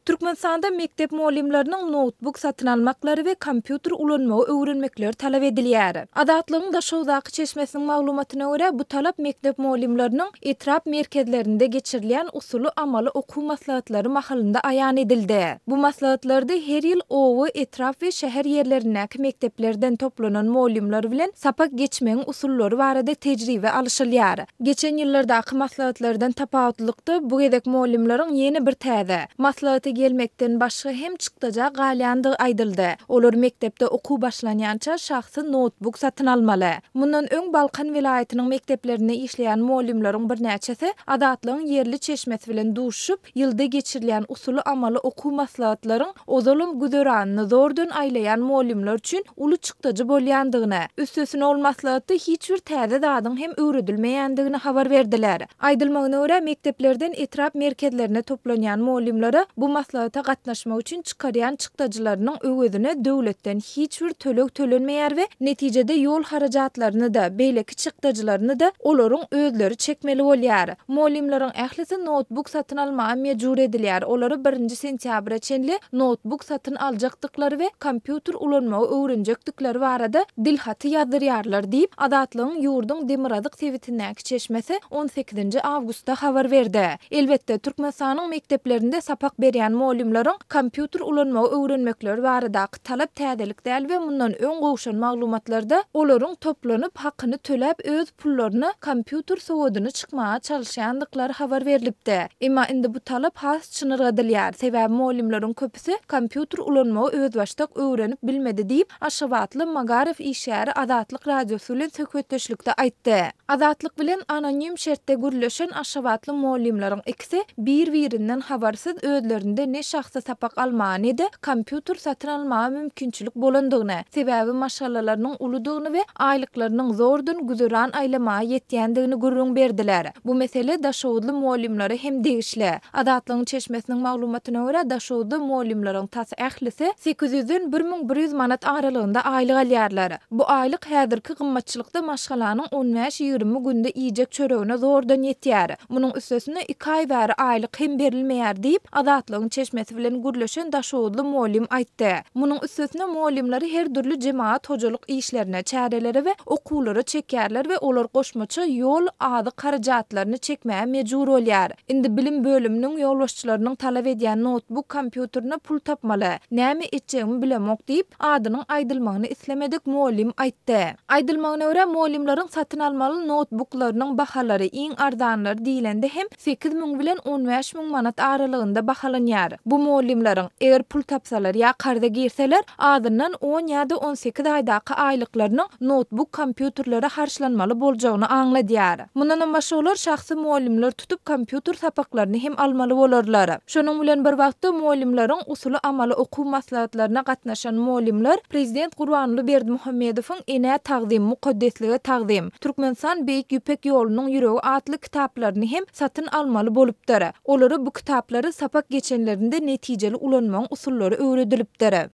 Türkmenistanda mektep muallimlerinin notebook satın almaklary we kompýuter ulanmagy öwrenmekleri talap edilýär. Adatlygyň Daşowdaky çeşmesiniň maglumatyna görä bu talap mektep muallimleriniň etrap merkezlerinde geçirilýän usuly amaly okuw maslahatlary mahalynda aýan edildi. Bu maslahatlarda her ýyl owy, etrap we şäher ýerlerindäki mekteplerden toplanan muallimler bilen sapak geçmegiň usullary barada tejribe alşylýar. Geçen ýyllardaky maslahatlardan tapawutlykda bu gedek muallimleriň ýeni bir täze maslahaty gelmekden başga hem çykdaja galyandy aýdyldy. Olar mektepde okuw başlanýança şahsy notebook satyn almaly. Mundan öň Balkan vilayatynyň mekteplerine işleýän muallimleriň bir näçesi adatlygyň yerli çeşmesi bilen duşup ýylda geçirilýän usuly amaly okuw maslahatlaryň ozalym güzeranyny zordan aýlaýan muallimler üçin uly çykdaja bolýandygyny, üstesine ol maslahaty hiç bir täze dadyň hem öwredilmeýändigini habar berdiler. Aýdylmagyna görä mekteplerden etrap merkezlerine toplanýan muallimlere bu maslahata gatnaşmak üçin çykarýan çykdajylarynyň öwedine döwletden hiç bir tölek tölenmeýär we netijede ýol harajatlaryny da, beýleki çykdajylaryny da olaryň özleri çekmeli bolýar. Muallimleriň ählisi notebook satyn almagy mejbur edilýär. Olary 1-nji sentýabra çenli notebook satyn aljakdyklary we kompýuter ulanmagy öwrenjekdikleri barada dilhaty ýazdyrýarlar diýip Adatlygyň ýurdun Demiradyk sebitindäki çeşmesi 18-nji awgustda habar berdi. Elbetde Türkmenistanyň mekteplerinde sapak berýän muallimleriň kompýuter ulanmagy öwrenmekleri baradaky talap täzelik däl we mundan öň gowşan maglumatlarda olaryň toplanyp hakyny töläp öz pullaryny kompýuter sowadyny çykmaga çalışýandyklary habar berilipdi. Emma indi bu talap has çynyrga edilýär. Sebäbi muallimleriň köpüsi kompýuter ulanmagy öz başdak öwrenip bilmedi diýip Aşgabatly Magarev işgäri Adatlyk radiosu bilen söhbetdeşlikde aýtdy. Adatlyk bilen anonim şertde gürleşen Aşgabatly muallimleriň ikisi bir-birinden habarsyz özlerinde ne şahsa sapak almagy ne de kompýuter satyn almagy mümkinçilik bolandygyny, sebäbi maşgallalarynyň uludygyny we aýlyklarynyň zordan güzeran aýlamagy ýetýändigini gurrun berdiler. Bu mesele Daşowdly muallimleri hem degişli. Adatlygyň çeşmesiniň maglumatyna görä Daşowdy muallimleriň tasy ählisi 800-den 1100 manat aralygynda aýlyk alýarlar. Bu aýlyk häzirki gymmatçylykda maşgalanyň 15-20 günde iýjek çöregine zordan ýetýär. Munyň üstesine 2 aý bäri aýlyk hem berilmeýär diýip Adatlygyň çeşmesi bilen gürleşen Daşowdly muallim aýtdy. Munyň üstesine muallimleri her türlü jemaat hojalyk işlerine çäreleri we okuwlary çekýärler we olar goşmaça ýol ady harajatlaryny çekmäge mejbur bolýar. Indi bilim bölüminiň ýolbaşçylarynyň talap edýän notebook kompýuteryna pul tapmaly. Näme etjegimi bilemok diýip adynyň aýdylmagyny islemedik muallim aýtdy. Aýdylmagyna görä muallimleriň satyn almaly notebooklarynyň bahalary iň arzanlary diýilende hem 8000 bilen 15000 manat aralygynda bahalanýar. Bu muallimleriň eger pul tapsalar ýa karda girseler adyndan 10 ýa-da 18 aýdaky aýlyklarynyň notebook kompýuterlere harçlanmaly boljagyny aňladýar. Mundan başga olar şahsy muallimler tutup kompýuter sapaklaryny hem almaly bolarlar. Şonuň bilen bir wagtda muallimleriň usuly amaly okuw maslahatlaryna gatnaşan muallimler Prezident Gurbanly Berdimuhammedowyň ene tagzim mukaddeslige tagzim Türkmenistan beýik ýüpek ýolunyň ýüregi atly kitaplaryny hem satyn almaly bolupdyr. Olary bu kitaplary sapak geçenlerinde netijeli ulanmagyň usullary öwredilipdir.